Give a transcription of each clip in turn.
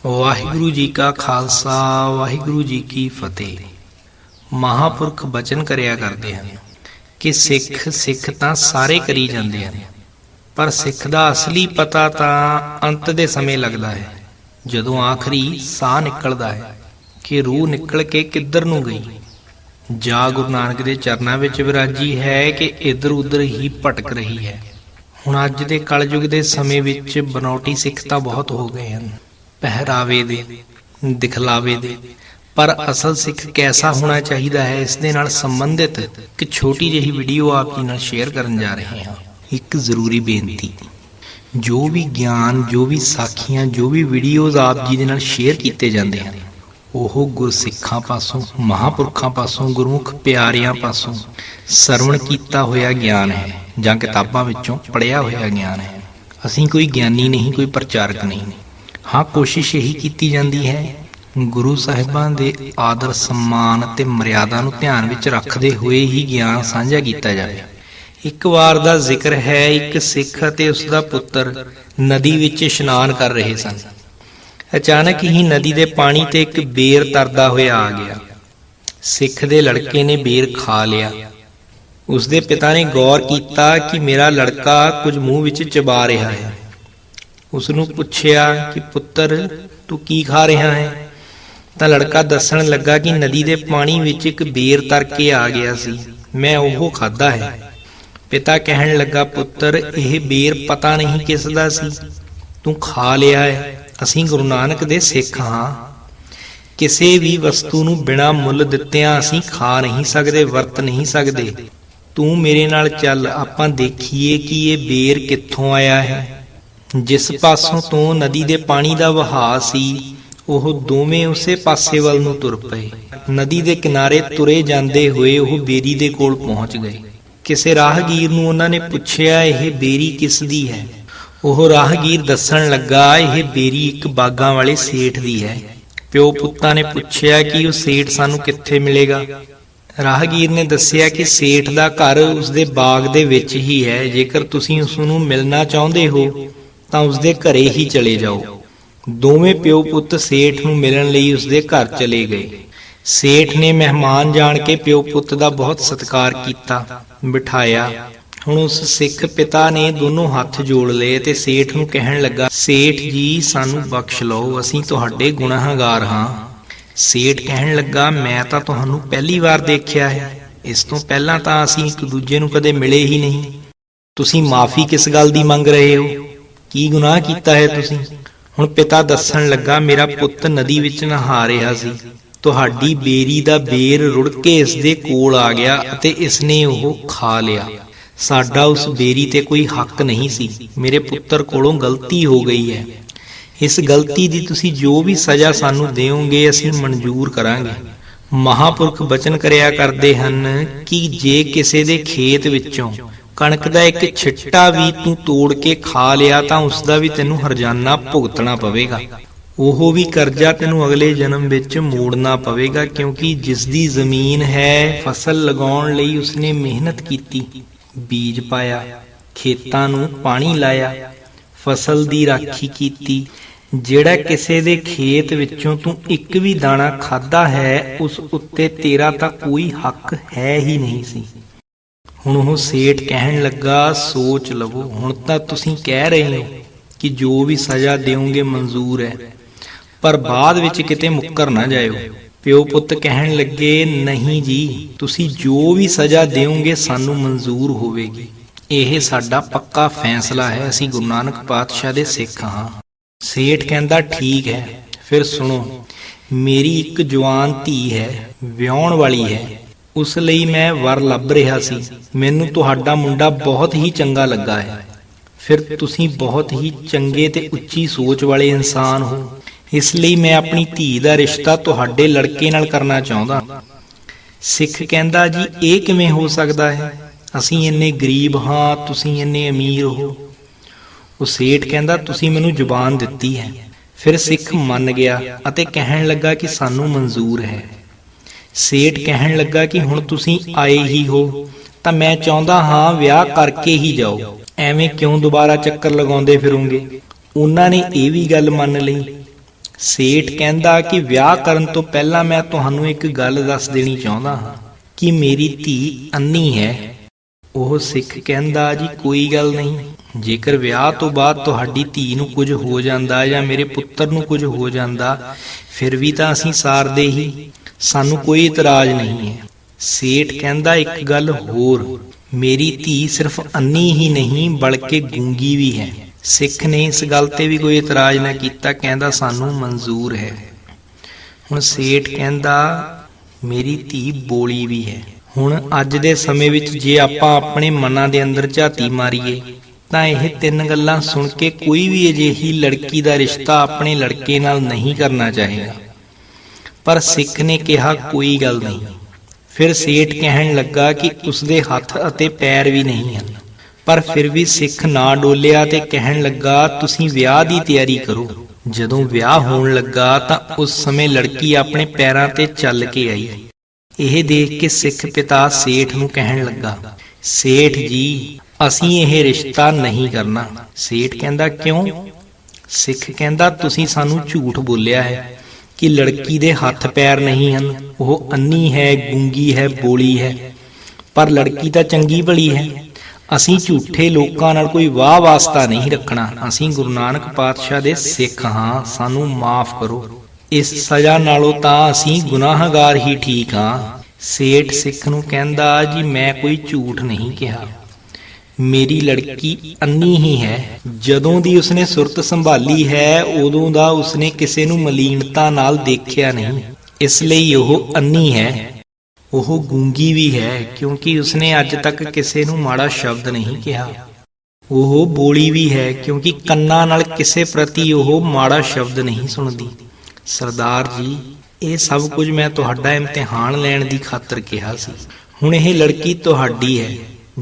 ਵਾਹਿਗੁਰੂ ਜੀ ਕਾ ਖਾਲਸਾ ਵਾਹਿਗੁਰੂ ਜੀ ਕੀ ਫਤਿਹ। ਮਹਾਂਪੁਰਖ ਬਚਨ ਕਰਿਆ ਕਰਦੇ ਹਨ ਕਿ ਸਿੱਖ ਤਾਂ ਸਾਰੇ ਕਰੀ ਜਾਂਦੇ ਹਨ, ਪਰ ਸਿੱਖ ਦਾ ਅਸਲੀ ਪਤਾ ਤਾਂ ਅੰਤ ਦੇ ਸਮੇਂ ਲੱਗਦਾ ਹੈ, ਜਦੋਂ ਆਖਰੀ ਸਾਹ ਨਿਕਲਦਾ ਹੈ ਕਿ ਰੂਹ ਨਿਕਲ ਕੇ ਕਿੱਧਰ ਨੂੰ ਗਈ। ਜਾਂ ਗੁਰੂ ਨਾਨਕ ਦੇ ਚਰਨਾਂ ਵਿੱਚ ਵਿਰਾਜੀ ਹੈ ਕਿ ਇੱਧਰ ਉੱਧਰ ਹੀ ਭਟਕ ਰਹੀ ਹੈ। ਹੁਣ ਅੱਜ ਦੇ ਕਲਯੁਗ ਦੇ ਸਮੇਂ ਵਿੱਚ ਬਨਾਵਟੀ ਸਿੱਖ ਤਾਂ ਬਹੁਤ ਹੋ ਗਏ ਹਨ, ਪਹਿਰਾਵੇ ਦੇ, ਦਿਖਲਾਵੇ ਦੇ, ਪਰ ਅਸਲ ਸਿੱਖ ਕੈਸਾ ਹੋਣਾ ਚਾਹੀਦਾ ਹੈ, ਇਸ ਦੇ ਨਾਲ ਸੰਬੰਧਿਤ ਇੱਕ ਛੋਟੀ ਜਿਹੀ ਵੀਡੀਓ ਆਪ ਜੀ ਨਾਲ ਸ਼ੇਅਰ ਕਰਨ ਜਾ ਰਹੇ ਹਾਂ। ਇੱਕ ਜ਼ਰੂਰੀ ਬੇਨਤੀ, ਜੋ ਵੀ ਗਿਆਨ, ਜੋ ਵੀ ਸਾਖੀਆਂ, ਜੋ ਵੀ ਵੀਡੀਓਜ਼ ਆਪ ਜੀ ਦੇ ਨਾਲ ਸ਼ੇਅਰ ਕੀਤੇ ਜਾਂਦੇ ਹਨ, ਉਹ ਗੁਰਸਿੱਖਾਂ ਪਾਸੋਂ, ਮਹਾਂਪੁਰਖਾਂ ਪਾਸੋਂ, ਗੁਰਮੁਖ ਪਿਆਰਿਆਂ ਪਾਸੋਂ ਸਰਵਣ ਕੀਤਾ ਹੋਇਆ ਗਿਆਨ ਹੈ ਜਾਂ ਕਿਤਾਬਾਂ ਵਿੱਚੋਂ ਪੜ੍ਹਿਆ ਹੋਇਆ ਗਿਆਨ ਹੈ। ਅਸੀਂ ਕੋਈ ਗਿਆਨੀ ਨਹੀਂ, ਕੋਈ ਪ੍ਰਚਾਰਕ ਨਹੀਂ। ਹਾਂ, ਕੋਸ਼ਿਸ਼ ਇਹੀ ਕੀਤੀ ਜਾਂਦੀ ਹੈ ਗੁਰੂ ਸਾਹਿਬਾਂ ਦੇ ਆਦਰ ਸਨਮਾਨ ਅਤੇ ਮਰਿਆਦਾ ਨੂੰ ਧਿਆਨ ਵਿੱਚ ਰੱਖਦੇ ਹੋਏ ਹੀ ਗਿਆਨ ਸਾਂਝਾ ਕੀਤਾ ਜਾਵੇ। ਇੱਕ ਵਾਰ ਦਾ ਜ਼ਿਕਰ ਹੈ, ਇੱਕ ਸਿੱਖ ਅਤੇ ਉਸ ਦਾ ਪੁੱਤਰ ਨਦੀ ਵਿੱਚ ਇਸ਼ਨਾਨ ਕਰ ਰਹੇ ਸਨ। ਅਚਾਨਕ ਹੀ ਨਦੀ ਦੇ ਪਾਣੀ ਤੇ ਇੱਕ ਬੇਰ ਤਰਦਾ ਹੋਇਆ ਆ ਗਿਆ। ਸਿੱਖ ਦੇ ਲੜਕੇ ਨੇ ਬੇਰ ਖਾ ਲਿਆ। ਉਸਦੇ ਪਿਤਾ ਨੇ ਗੌਰ ਕੀਤਾ ਕਿ ਮੇਰਾ ਲੜਕਾ ਕੁਝ ਮੂੰਹ ਵਿੱਚ ਚਬਾ ਰਿਹਾ ਹੈ। ਉਸ ਨੂੰ ਪੁੱਛਿਆ ਕਿ ਪੁੱਤਰ, ਤੂੰ ਕੀ ਖਾ ਰਿਹਾ ਹੈ? ਤਾਂ ਲੜਕਾ ਦੱਸਣ ਲੱਗਾ ਕਿ ਨਦੀ ਦੇ ਪਾਣੀ ਵਿੱਚ ਇੱਕ ਬੇਰ ਤਰ ਕੇ ਆ ਗਿਆ ਸੀ, ਮੈਂ ਉਹ ਖਾਧਾ ਹੈ। ਪਿਤਾ ਕਹਿਣ ਲੱਗਾ, ਪੁੱਤਰ, ਇਹ ਬੇਰ ਪਤਾ ਨਹੀਂ ਕਿਸ ਦਾ ਸੀ, ਤੂੰ ਖਾ ਲਿਆ ਹੈ। ਅਸੀਂ ਗੁਰੂ ਨਾਨਕ ਦੇ ਸਿੱਖ ਹਾਂ। ਕਿਸੇ ਵੀ ਵਸਤੂ ਨੂੰ ਬਿਨਾਂ ਮੁੱਲ ਦਿੱਤਿਆਂ ਅਸੀਂ ਖਾ ਨਹੀਂ ਸਕਦੇ, ਵਰਤ ਨਹੀਂ ਸਕਦੇ। ਤੂੰ ਮੇਰੇ ਨਾਲ ਚੱਲ, ਆਪਾਂ ਦੇਖੀਏ ਕਿ ਇਹ ਬੇਰ ਕਿੱਥੋਂ ਆਇਆ ਹੈ। ਜਿਸ ਪਾਸੋਂ ਤੋਂ ਨਦੀ ਦੇ ਪਾਣੀ ਦਾ ਵਹਾਅ ਸੀ, ਉਹ ਦੋਵੇਂ ਉਸੇ ਪਾਸੇ ਵੱਲ ਨੂੰ ਤੁਰ ਪਏ। ਨਦੀ ਦੇ ਕਿਨਾਰੇ ਤੁਰੇ ਜਾਂਦੇ ਹੋਏ ਉਹ ਬੇਰੀ ਦੇ ਕੋਲ ਪਹੁੰਚ ਗਏ। ਕਿਸੇ ਰਾਹਗੀਰ ਨੂੰ ਉਹਨਾਂ ਨੇ ਪੁੱਛਿਆ, ਇਹ ਬੇਰੀ ਕਿਸ ਦੀ ਹੈ? ਉਹ ਰਾਹਗੀਰ ਦੱਸਣ ਲੱਗਾ, ਇਹ ਬੇਰੀ ਇੱਕ ਬਾਗਾਂ ਵਾਲੇ ਸੇਠ ਦੀ ਹੈ। ਪਿਓ ਪੁੱਤਾਂ ਨੇ ਪੁੱਛਿਆ ਕਿ ਉਹ ਸੇਠ ਸਾਨੂੰ ਕਿੱਥੇ ਮਿਲੇਗਾ? ਰਾਹਗੀਰ ਨੇ ਦੱਸਿਆ ਕਿ ਸੇਠ ਦਾ ਘਰ ਉਸਦੇ ਬਾਗ ਦੇ ਵਿੱਚ ਹੀ ਹੈ। ਜੇਕਰ ਤੁਸੀਂ ਉਸ ਨੂੰ ਮਿਲਣਾ ਚਾਹੁੰਦੇ ਹੋ ਤਾਂ ਉਸਦੇ ਘਰੇ ਹੀ ਚਲੇ ਜਾਓ। ਦੋਵੇਂ ਪਿਓ ਪੁੱਤ ਸੇਠ ਨੂੰ ਮਿਲਣ ਲਈ ਉਸਦੇ ਘਰ ਚਲੇ ਗਏ। ਸੇਠ ਨੇ ਮਹਿਮਾਨ ਜਾਣ ਕੇ ਪਿਓ ਪੁੱਤ ਦਾ ਬਹੁਤ ਸਤਿਕਾਰ ਕੀਤਾ, ਬਿਠਾਇਆ। ਹੁਣ ਉਸ ਸਿੱਖ ਪਿਤਾ ਨੇ ਦੋਨੋਂ ਹੱਥ ਜੋੜ ਲਏ ਤੇ ਸੇਠ ਨੂੰ ਕਹਿਣ ਲੱਗਾ, ਸੇਠ ਜੀ, ਸਾਨੂੰ ਬਖਸ਼ ਲਓ, ਅਸੀਂ ਤੁਹਾਡੇ ਗੁਨਾਹਗਾਰ ਹਾਂ। ਸੇਠ ਕਹਿਣ ਲੱਗਾ, ਮੈਂ ਤਾਂ ਤੁਹਾਨੂੰ ਪਹਿਲੀ ਵਾਰ ਦੇਖਿਆ ਹੈ, ਇਸ ਤੋਂ ਪਹਿਲਾਂ ਤਾਂ ਅਸੀਂ ਇੱਕ ਦੂਜੇ ਨੂੰ ਕਦੇ ਮਿਲੇ ਹੀ ਨਹੀਂ। ਤੁਸੀਂ ਮਾਫੀ ਕਿਸ ਗੱਲ ਦੀ ਮੰਗ ਰਹੇ ਹੋ? ਕੀ ਗੁਨਾਹ ਕੀਤਾ ਹੈ ਤੁਸੀਂ? ਹੁਣ ਪਿਤਾ ਦੱਸਣ ਲੱਗਾ, ਮੇਰਾ ਪੁੱਤ ਨਦੀ ਵਿੱਚ ਨਹਾ ਰਿਹਾ ਸੀ, ਤੁਹਾਡੀ ਬੇਰੀ ਦਾ ਬੇਰ ਰੁੜ ਕੇ ਇਸ ਦੇ ਕੋਲ ਆ ਗਿਆ ਅਤੇ ਇਸਨੇ ਉਹ ਖਾ ਲਿਆ। ਸਾਡਾ ਉਸ ਬੇਰੀ ਤੇ ਕੋਈ ਹੱਕ ਨਹੀਂ ਸੀ। ਮੇਰੇ ਪੁੱਤਰ ਕੋਲੋਂ ਗਲਤੀ ਹੋ ਗਈ ਹੈ। ਇਸ ਗਲਤੀ ਦੀ ਤੁਸੀਂ ਜੋ ਵੀ ਸਜ਼ਾ ਸਾਨੂੰ ਦਿਓਗੇ ਅਸੀਂ ਮਨਜ਼ੂਰ ਕਰਾਂਗੇ। ਮਹਾਂਪੁਰਖ ਬਚਨ ਕਰਿਆ ਕਰਦੇ ਹਨ ਕਿ ਜੇ ਕਿਸੇ ਦੇ ਖੇਤ ਵਿੱਚੋਂ ਕਣਕ ਦਾ ਇੱਕ ਛਿੱਟਾ ਵੀ ਤੂੰ ਤੋੜ ਕੇ ਖਾ ਲਿਆ ਤਾਂ ਉਸ ਦਾ ਵੀ ਤੈਨੂੰ ਹਰਜਾਨਾ ਭੁਗਤਣਾ ਪਵੇਗਾ। ਉਹ ਵੀ ਕਰਜ਼ਾ ਤੈਨੂੰ ਅਗਲੇ ਜਨਮ ਵਿੱਚ ਮੋੜਨਾ ਪਵੇਗਾ, ਕਿਉਂਕਿ ਜਿਸ ਦੀ ਜ਼ਮੀਨ ਹੈ, ਫਸਲ ਲਗਾਉਣ ਲਈ ਉਸਨੇ ਮਿਹਨਤ ਕੀਤੀ, ਬੀਜ ਪਾਇਆ, ਖੇਤਾਂ ਨੂੰ ਪਾਣੀ ਲਾਇਆ, ਫਸਲ ਦੀ ਰਾਖੀ ਕੀਤੀ। ਜਿਹੜਾ ਕਿਸੇ ਦੇ ਖੇਤ ਵਿੱਚੋਂ ਤੂੰ ਇੱਕ ਵੀ ਦਾਣਾ ਖਾਧਾ ਹੈ, ਉਸ ਉੱਤੇ ਤੇਰਾ ਤਾਂ ਕੋਈ ਹੱਕ ਹੈ ਹੀ ਨਹੀਂ ਸੀ। ਹੁਣ ਉਹ ਸੇਠ ਕਹਿਣ ਲੱਗਾ, ਸੋਚ ਲਵੋ, ਹੁਣ ਤਾਂ ਤੁਸੀਂ ਕਹਿ ਰਹੇ ਹੋ ਕਿ ਜੋ ਵੀ ਸਜ਼ਾ ਦਿਓਗੇ ਮਨਜ਼ੂਰ ਹੈ, ਪਰ ਬਾਅਦ ਵਿੱਚ ਕਿਤੇ ਮੁੱਕਰ ਨਾ ਜਾਇਓ। ਪਿਓ ਪੁੱਤ ਕਹਿਣ ਲੱਗੇ, ਨਹੀਂ ਜੀ, ਤੁਸੀਂ ਜੋ ਵੀ ਸਜ਼ਾ ਦਿਓਗੇ ਸਾਨੂੰ ਮਨਜ਼ੂਰ ਹੋਵੇਗੀ। ਇਹ ਸਾਡਾ ਪੱਕਾ ਫੈਸਲਾ ਹੈ, ਅਸੀਂ ਗੁਰੂ ਨਾਨਕ ਪਾਤਸ਼ਾਹ ਦੇ ਸਿੱਖ ਹਾਂ। ਸੇਠ ਕਹਿੰਦਾ, ਠੀਕ ਹੈ, ਫਿਰ ਸੁਣੋ, ਮੇਰੀ ਇੱਕ ਜਵਾਨ ਧੀ ਹੈ, ਵਿਆਹੁਣ ਵਾਲੀ ਹੈ, ਉਸ ਲਈ ਮੈਂ ਵਰ ਲੱਭ ਰਿਹਾ ਸੀ। ਮੈਨੂੰ ਤੁਹਾਡਾ ਮੁੰਡਾ ਬਹੁਤ ਹੀ ਚੰਗਾ ਲੱਗਾ ਹੈ। ਫਿਰ ਤੁਸੀਂ ਬਹੁਤ ਹੀ ਚੰਗੇ ਤੇ ਉੱਚੀ ਸੋਚ ਵਾਲੇ ਇਨਸਾਨ ਹੋ, ਇਸ ਲਈ ਮੈਂ ਆਪਣੀ ਧੀ ਦਾ ਰਿਸ਼ਤਾ ਤੁਹਾਡੇ ਲੜਕੇ ਨਾਲ ਕਰਨਾ ਚਾਹੁੰਦਾ। ਸਿੱਖ ਕਹਿੰਦਾ, ਜੀ ਇਹ ਕਿਵੇਂ ਹੋ ਸਕਦਾ ਹੈ? ਅਸੀਂ ਇੰਨੇ ਗਰੀਬ ਹਾਂ, ਤੁਸੀਂ ਇੰਨੇ ਅਮੀਰ ਹੋ। ਉਹ ਸੇਠ ਕਹਿੰਦਾ, ਤੁਸੀਂ ਮੈਨੂੰ ਜ਼ੁਬਾਨ ਦਿੱਤੀ ਹੈ। ਫਿਰ ਸਿੱਖ ਮੰਨ ਗਿਆ ਅਤੇ ਕਹਿਣ ਲੱਗਾ ਕਿ ਸਾਨੂੰ ਮਨਜ਼ੂਰ ਹੈ। ਸੇਠ ਕਹਿਣ ਲੱਗਾ ਕਿ ਹੁਣ ਤੁਸੀਂ ਆਏ ਹੀ ਹੋ ਤਾਂ ਮੈਂ ਚਾਹੁੰਦਾ ਹਾਂ ਵਿਆਹ ਕਰਕੇ ਹੀ ਜਾਓ, ਐਵੇਂ ਕਿਉਂ ਦੁਬਾਰਾ ਚੱਕਰ ਲਗਾਉਂਦੇ ਫਿਰੋਗੇ। ਉਹਨਾਂ ਨੇ ਇਹ ਵੀ ਗੱਲ ਮੰਨ ਲਈ। ਸੇਠ ਕਹਿੰਦਾ ਕਿ ਵਿਆਹ ਕਰਨ ਤੋਂ ਪਹਿਲਾਂ ਮੈਂ ਤੁਹਾਨੂੰ ਇੱਕ ਗੱਲ ਦੱਸ ਦੇਣੀ ਚਾਹੁੰਦਾ ਹਾਂ ਕਿ ਮੇਰੀ ਧੀ ਅੰਨੀ ਹੈ। ਉਹ ਸਿੱਖ ਕਹਿੰਦਾ ਜੀ ਕੋਈ ਗੱਲ ਨਹੀਂ, ਜੇਕਰ ਵਿਆਹ ਤੋਂ ਬਾਅਦ ਤੁਹਾਡੀ ਧੀ ਨੂੰ ਕੁਝ ਹੋ ਜਾਂਦਾ ਜਾਂ ਮੇਰੇ ਪੁੱਤਰ ਨੂੰ ਕੁਝ ਹੋ ਜਾਂਦਾ ਫਿਰ ਵੀ ਤਾਂ ਅਸੀਂ ਸਾਰਦੇ ਹੀ, ਸਾਨੂੰ ਕੋਈ ਇਤਰਾਜ਼ ਨਹੀਂ ਹੈ। ਸੇਠ ਕਹਿੰਦਾ ਇੱਕ ਗੱਲ ਹੋਰ, ਮੇਰੀ ਧੀ ਸਿਰਫ ਅੰਨੀ ਹੀ ਨਹੀਂ ਬਲਕਿ ਗੂੰਗੀ ਵੀ ਹੈ। ਸਿੱਖ ਨੇ ਇਸ ਗੱਲ ਤੇ ਵੀ ਕੋਈ ਇਤਰਾਜ਼ ਨਾ ਕੀਤਾ, ਕਹਿੰਦਾ ਸਾਨੂੰ ਮਨਜ਼ੂਰ ਹੈ। ਹੁਣ ਸੇਠ ਕਹਿੰਦਾ ਮੇਰੀ ਧੀ ਬੋਲੀ ਵੀ ਹੈ। ਹੁਣ ਅੱਜ ਦੇ ਸਮੇਂ ਵਿੱਚ ਜੇ ਆਪਾਂ ਆਪਣੇ ਮਨਾਂ ਦੇ ਅੰਦਰ ਝਾਤੀ ਮਾਰੀਏ ਤਾਂ ਇਹ ਤਿੰਨ ਗੱਲਾਂ ਸੁਣ ਕੇ ਕੋਈ ਵੀ ਅਜਿਹੀ ਲੜਕੀ ਦਾ ਰਿਸ਼ਤਾ ਆਪਣੇ ਲੜਕੇ ਨਾਲ ਨਹੀਂ ਕਰਨਾ ਚਾਹੇਗਾ। ਪਰ ਸਿੱਖ ਨੇ ਕਿਹਾ ਕੋਈ ਗੱਲ ਨਹੀਂ। ਫਿਰ ਸੇਠ ਕਹਿਣ ਲੱਗਾ ਕਿ ਉਸਦੇ ਹੱਥ ਅਤੇ ਪੈਰ ਵੀ ਨਹੀਂ ਹਨ, ਪਰ ਫਿਰ ਵੀ ਸਿੱਖ ਨਾ ਡੋਲਿਆ ਤੇ ਕਹਿਣ ਲੱਗਾ ਤੁਸੀਂ ਵਿਆਹ ਦੀ ਤਿਆਰੀ ਕਰੋ। ਜਦੋਂ ਵਿਆਹ ਹੋਣ ਲੱਗਾ ਤਾਂ ਉਸ ਸਮੇਂ ਲੜਕੀ ਆਪਣੇ ਪੈਰਾਂ ਤੇ ਚੱਲ ਕੇ ਆਈ। ਇਹ ਦੇਖ ਕੇ ਸਿੱਖ ਪਿਤਾ ਸੇਠ ਨੂੰ ਕਹਿਣ ਲੱਗਾ, ਸੇਠ ਜੀ ਅਸੀਂ ਇਹ ਰਿਸ਼ਤਾ ਨਹੀਂ ਕਰਨਾ। ਸੇਠ ਕਹਿੰਦਾ ਕਿਉਂ? ਸਿੱਖ ਕਹਿੰਦਾ ਤੁਸੀਂ ਸਾਨੂੰ ਝੂਠ ਬੋਲਿਆ ਹੈ ਕਿ ਲੜਕੀ ਦੇ ਹੱਥ ਪੈਰ ਨਹੀਂ ਹਨ, ਉਹ ਅੰਨੀ ਹੈ, ਗੂੰਗੀ ਹੈ, ਬੋਲੀ ਹੈ, ਪਰ ਲੜਕੀ ਤਾਂ ਚੰਗੀ ਭਲੀ ਹੈ। ਅਸੀਂ ਝੂਠੇ ਲੋਕਾਂ ਨਾਲ ਕੋਈ ਵਾਹ ਵਾਸਤਾ ਨਹੀਂ ਰੱਖਣਾ। ਅਸੀਂ ਗੁਰੂ ਨਾਨਕ ਪਾਤਸ਼ਾਹ ਦੇ ਸਿੱਖ ਹਾਂ, ਸਾਨੂੰ ਮਾਫ ਕਰੋ। ਇਸ ਸਜ਼ਾ ਨਾਲੋਂ ਤਾਂ ਅਸੀਂ ਗੁਨਾਹਗਾਰ ਹੀ ਠੀਕ ਹਾਂ। ਸੇਠ ਸਿੱਖ ਨੂੰ ਕਹਿੰਦਾ ਜੀ ਮੈਂ ਕੋਈ ਝੂਠ ਨਹੀਂ ਕਿਹਾ, ਮੇਰੀ ਲੜਕੀ ਅੰਨੀ ਹੀ ਹੈ। ਜਦੋਂ ਦੀ ਉਸਨੇ ਸੁਰਤ ਸੰਭਾਲੀ ਹੈ ਉਦੋਂ ਦਾ ਉਸਨੇ ਕਿਸੇ ਨੂੰ ਮਲੀਨਤਾ ਨਾਲ ਦੇਖਿਆ ਨਹੀਂ, ਇਸ ਲਈ ਉਹ ਅੰਨੀ ਹੈ। ਉਹ ਗੂੰਗੀ ਵੀ ਹੈ ਕਿਉਂਕਿ ਉਸਨੇ ਅੱਜ ਤੱਕ ਕਿਸੇ ਨੂੰ ਮਾੜਾ ਸ਼ਬਦ ਨਹੀਂ ਕਿਹਾ। ਉਹ ਬੋਲੀ ਵੀ ਹੈ ਕਿਉਂਕਿ ਕੰਨਾਂ ਨਾਲ ਕਿਸੇ ਪ੍ਰਤੀ ਉਹ ਮਾੜਾ ਸ਼ਬਦ ਨਹੀਂ ਸੁਣਦੀ। ਸਰਦਾਰ ਜੀ ਇਹ ਸਭ ਕੁਝ ਮੈਂ ਤੁਹਾਡਾ ਇਮਤਿਹਾਨ ਲੈਣ ਦੀ ਖਾਤਰ ਕਿਹਾ ਸੀ। ਹੁਣ ਇਹ ਲੜਕੀ ਤੁਹਾਡੀ ਹੈ,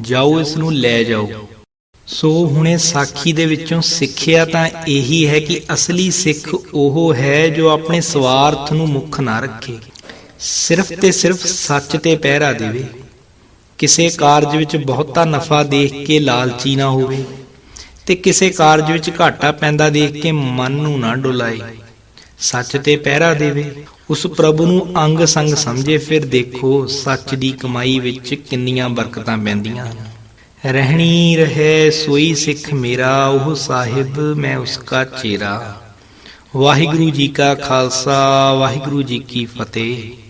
ਜਾਓ ਇਸ ਨੂੰ ਲੈ ਜਾਓ। ਸੋ ਹੁਣੇ ਸਾਖੀ ਦੇ ਵਿੱਚੋਂ ਸਿੱਖਿਆ ਤਾਂ ਇਹੀ ਹੈ ਕਿ ਅਸਲੀ ਸਿੱਖ ਉਹ ਹੈ ਜੋ ਆਪਣੇ ਸਵਾਰਥ ਨੂੰ ਮੁੱਖ ਨਾ ਰੱਖੇ, ਸਿਰਫ ਤੇ ਸਿਰਫ ਸੱਚ ਤੇ ਪਹਿਰਾ ਦੇਵੇ। ਕਿਸੇ ਕਾਰਜ ਵਿੱਚ ਬਹੁਤਾ ਨਫਾ ਦੇਖ ਕੇ ਲਾਲਚੀ ਨਾ ਹੋਵੇ ਤੇ ਕਿਸੇ ਕਾਰਜ ਵਿੱਚ ਘਾਟਾ ਪੈਂਦਾ ਦੇਖ ਕੇ ਮਨ ਨੂੰ ਨਾ ਡੁਲਾਏ। ਸੱਚ ਤੇ ਪਹਿਰਾ ਦੇਵੇ, ਉਸ ਪ੍ਰਭੂ ਨੂੰ ਅੰਗ ਸੰਗ ਸਮਝੇ। ਫਿਰ ਦੇਖੋ ਸੱਚ ਦੀ ਕਮਾਈ ਵਿੱਚ ਕਿੰਨੀਆਂ ਬਰਕਤਾਂ ਪੈਂਦੀਆਂ ਹਨ। ਰਹਿਣੀ ਰਹੇ ਸੋਈ ਸਿੱਖ ਮੇਰਾ, ਉਹ ਸਾਹਿਬ ਮੈਂ ਉਸਕਾ ਚੇਰਾ। ਵਾਹਿਗੁਰੂ ਜੀ ਕਾ ਖਾਲਸਾ, ਵਾਹਿਗੁਰੂ ਜੀ ਕੀ ਫਤਿਹ।